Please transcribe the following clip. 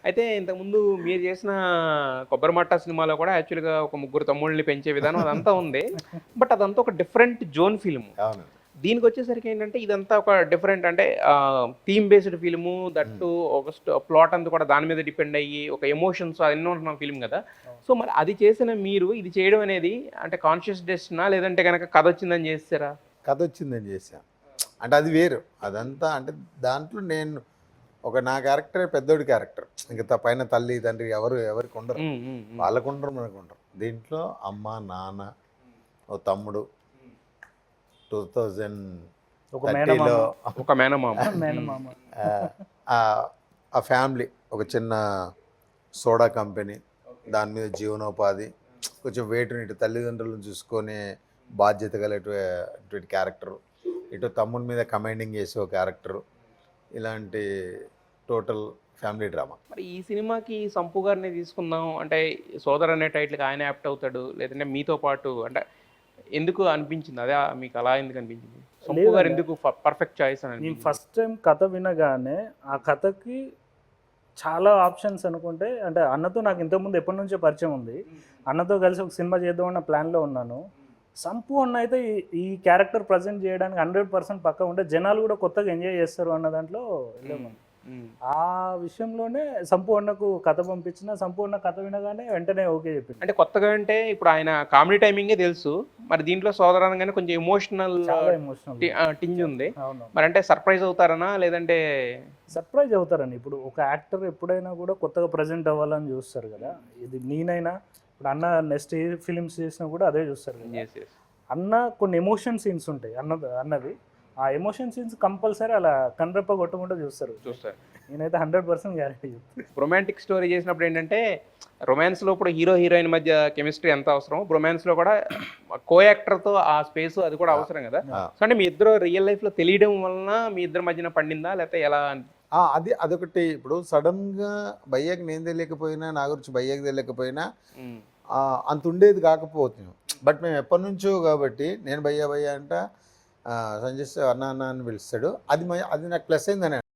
అయితే ఇంతకుముందు మీరు చేసిన 'కొబ్బరి మట్టా' సినిమాలో కూడా యాక్చువల్‌గా ఒక ముగ్గురు తమ్ముళ్ళని పెంచే విధానం అదంతా ఉంది. బట్ అదంతా ఒక డిఫరెంట్ జోన్ ఫిల్మ్. అవును. దీనికొచ్చేసరికి ఏంటంటే ఇదంతా ఒక డిఫరెంట్ అంటే థీమ్ బేస్డ్ ఫిల్ము హ్మ్. దట్టు ఒక ప్లాట్ అంతా కూడా దాని మీద డిపెండ్ అయ్యి ఒక ఎమోషన్స్ అన్నీ ఉంటున్న ఫిల్మ్ కదా! సో, మరి అది చేసిన మీరు ఇది చేయడం అనేది అంటే కాన్షియస్ డెసిషనా? లేదంటే గనక కథొచ్చిందని చేసేసారా? కథొచ్చిందని చేశా. అంటే అది వేరు. అదంతా అంటే దాంట్లో నేను నా క్యారెక్టర్ పెద్దోడి క్యారెక్టర్. ఇంక పైన తల్లి, తండ్రి ఎవరికి ఉండరు. హ్మ్. హ్మ్. హ్మ్. వాళ్ళకుండరు, మనకుండరు. దీంట్లో అమ్మ, నాన్న, ఓ తమ్ముడు 2030లో ఒక మేనమామ. ఒక మేనమామ. మేనమామ. ఆహ్, ఆ ఫ్యామిలీ ఒక చిన్న సోడా కంపెనీ. దాని మీద జీవనోపాధి. కొంచెం ఇటు తల్లిదండ్రులను చూసుకునే బాధ్యత కలిగినటువంటి క్యారెక్టరు. ఇటు తమ్ముడి మీద కమాండింగ్ చేసే ఒక క్యారెక్టరు. ఇలాంటి టోటల్ ఫ్యామిలీ డ్రామా. మరి ఈ సినిమాకి 'సంపు' గారిని తీసుకుందాం అంటే 'సోదర్' అనే టైటిల్‌కి ఆయన యాప్ట్ అవుతాడు. లేదంటే మీతో పాటు అంటే ఎందుకు అనిపించింది? అదే మీకు అలా ఎందుకు అనిపించింది? 'సంపు' గారు లేదండి. ఎందుకు పర్ఫెక్ట్ చాయిస్ అని నేను అనిపించింది? ఫస్ట్ టైం కథ వినగానే ఆ కథకి చాలా ఆప్షన్స్ అనుకుంటే అంటే అన్నతో నాకు ఇంతకుముందు ఎప్పటి నుంచో పరిచయం ఉంది. అన్నతో కలిసి ఒక సినిమా చేద్దామన్న ప్లాన్‌లో ఉన్నాను. సంపు అన్న అయితే ఈ క్యారెక్టర్ ప్రజెంట్ చేయడానికి 100% పక్కా ఉంటే జనాలు కూడా కొత్తగా ఎంజాయ్ చేస్తారు అన్న దాంట్లో వెళ్ళాము. హ్మ్. ఆ విషయంలోనే సంపు అన్నకు కథ పంపించిన. సంపు అన్న కథ వినగానే వెంటనే ఓకే చెప్పిండు. అంటే కొత్తగా అంటే ఇప్పుడు ఆయన కామెడీ టైమింగే తెలుసు. మరి దీంట్లో 'సోదర్' అనగానే కొంచెం ఎమోషనల్ చాలా ఎమోషనల్. టింజ్ ఉంది. అవును. మరి అంటే సర్ప్రైజ్ అవుతారనా? లేదంటే సర్ప్రైజ్ అవుతారండి. ఇప్పుడు ఒక యాక్టర్ ఎప్పుడైనా కూడా కొత్తగా ప్రజెంట్ అవ్వాలని చూస్తారు కదా! ఇది నేనైనా ఇప్పుడు అన్న నెక్స్ట్ ఏ ఫిలిమ్స్ చేసినా కూడా అదే చూస్తారు కదా! యెస్. యెస్. అన్న కొన్ని ఎమోషన్ సీన్స్ ఉంటాయి అన్నది. ఆ ఎమోషన్ సీన్స్ కంపల్సరీ అలా కనురెప్ప కొట్టకుండా చూస్తారు. చూస్తారు. నేనైతే 100% గ్యారంటీ చెప్తాను. రొమాంటిక్ స్టోరీ చేసినప్పుడు ఏంటంటే రొమాన్స్‌లో ఇప్పుడు హీరో, హీరోయిన్ మధ్య కెమిస్ట్రీ ఎంత అవసరమో రొమాన్స్‌లో కూడా కో యాక్టర్‌తో ఆ స్పేస్ అది కూడా అవసరం కదా! ఆ. సో, అంటే మీ ఇద్దరు రియల్ లైఫ్‌లో తెలియడం వలన మీ ఇద్దరి మధ్యన పండిందా? లేకపోతే ఎలా? అదొకటి. ఇప్పుడు సడన్‌గా భయ్యాకి నేను తెలియకపోయినా, నా గురించి భయ్యాకి తెలియకపోయినా హ్మ్. అంత ఉండేది కాకపోతుంది. బట్ మేము ఎప్పటినుంచో కాబట్టి నేను భయ్యా భయ్యా అంట, సంజయ్ అన్న అన్న అని పిలుస్తాడు. అది నాకు ప్లస్ అయిందని